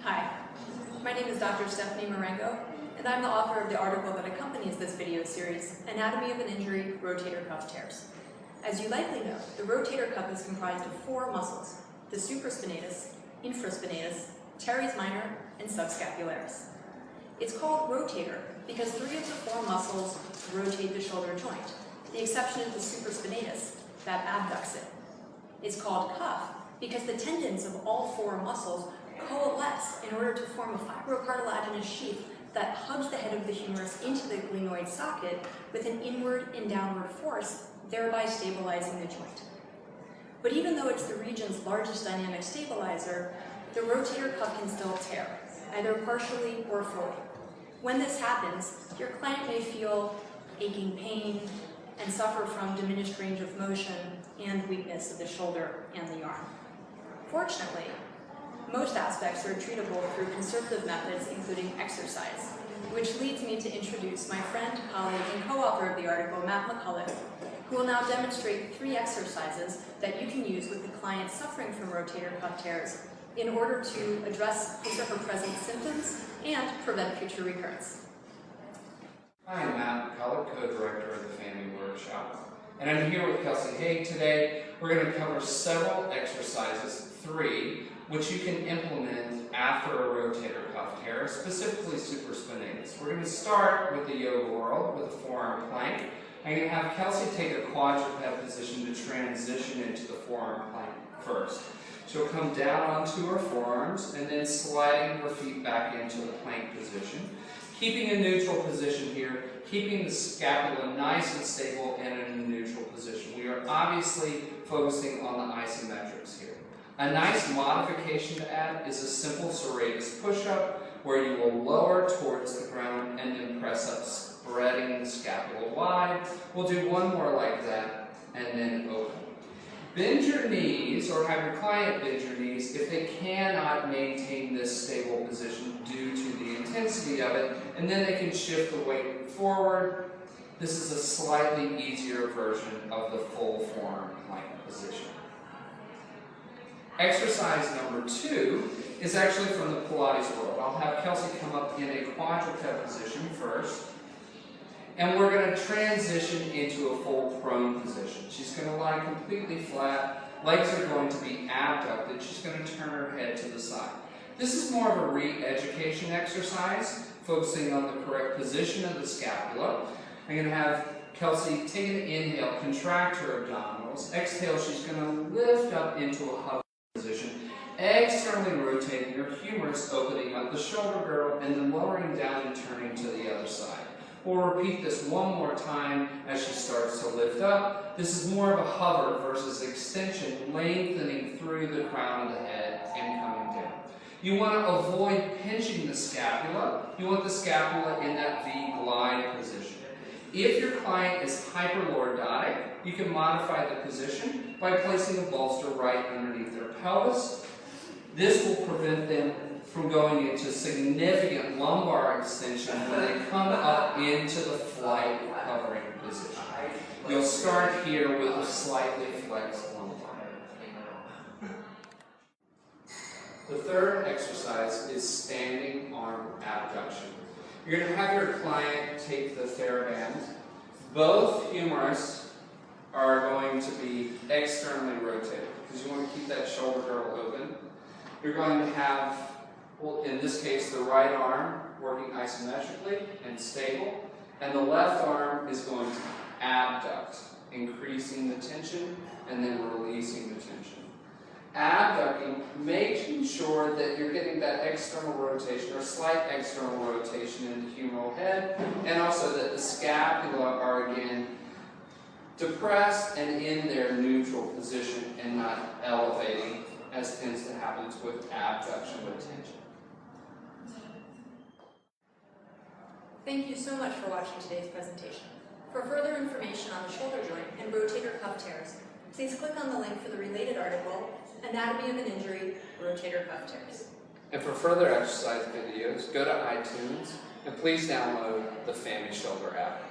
Hi, my name is Dr. Stephanie Marengo, and I'm the author of the article that accompanies this video series, Anatomy of an Injury, Rotator Cuff Tears. As you likely know, the rotator cuff is comprised of four muscles: the supraspinatus, infraspinatus, teres minor, and subscapularis. It's called rotator because three of the four muscles rotate the shoulder joint. The exception is the supraspinatus, that abducts it. It's called cuff because the tendons of all four muscles coalesce in order to form a fibrocartilaginous sheath that hugs the head of the humerus into the glenoid socket with an inward and downward force, thereby stabilizing the joint. But even though it's the region's largest dynamic stabilizer, the rotator cuff can still tear, either partially or fully. When this happens, your client may feel aching pain and suffer from diminished range of motion and weakness of the shoulder and the arm. Fortunately, most aspects are treatable through conservative methods, including exercise, which leads me to introduce my friend, colleague, and co-author of the article, McCulloch, who will now demonstrate 3 exercises that you can use with the client suffering from rotator cuff tears in order to address his or her present symptoms and prevent future recurrence. Hi, I'm Matt McCulloch, co-director of the Family Workshop, and I'm here with Kelsey Haig today. We're going to cover several exercises, 3, which you can implement after a rotator cuff tear, specifically supraspinatus. We're going to start with the yoga world with a forearm plank. I'm going to have Kelsey take a quadruped position to transition into the forearm plank first. She'll come down onto her forearms and then sliding her feet back into the plank position. Keeping a neutral position here, keeping the scapula nice and stable and in a neutral position. We are obviously focusing on the isometrics here. A nice modification to add is a simple serratus push-up where you will lower towards the ground and then press up, spreading the scapula wide. We'll do one more like that and then open. Bend your knees, or have your client bend your knees if they cannot maintain this stable position due to the intensity of it, and then they can shift the weight forward. This is a slightly easier version of the full forearm plank position. Exercise number 2 is actually from the Pilates world. I'll have Kelsey come up in a quadruped position first, and we're going to transition into a full prone position. She's going to lie completely flat, legs are going to be abducted, she's going to turn her head to the side. This is more of a re-education exercise, focusing on the correct position of the scapula. I'm going to have Kelsey take an inhale, contract her abdominals. Exhale, she's going to lift up into a hover position, externally rotating her humerus, opening up the shoulder girdle, and then lowering down and turning to the other side. We'll repeat this one more time as she starts to lift up. This is more of a hover versus extension, lengthening through the crown of the head and coming down. You want to avoid pinching the scapula. You want the scapula in that V glide position. If your client is hyperlordotic, you can modify the position by placing a bolster right underneath their pelvis. This will prevent them from going into significant lumbar extension when they come up into the flight hovering position. You'll start here with a slightly flexed lumbar. The third exercise is standing arm abduction. You're going to have your client take the TheraBand. Both humerus are going to be externally rotated because you want to keep that shoulder girdle open. You're going to have, well, in this case, the right arm working isometrically and stable, and the left arm is going to abduct, increasing the tension and then releasing the tension. Abducting, making sure that you're getting that external rotation or slight external rotation in the humeral head, and also that the scapula are again depressed and in their neutral position and not elevating, as tends to happen with abduction with tension. Thank you so much for watching today's presentation. For further information on the shoulder joint and rotator cuff tears, please click on the link for the related article, Anatomy of an Injury, Rotator Cuff Tears. And for further exercise videos, go to iTunes and please download the Family Shoulder app.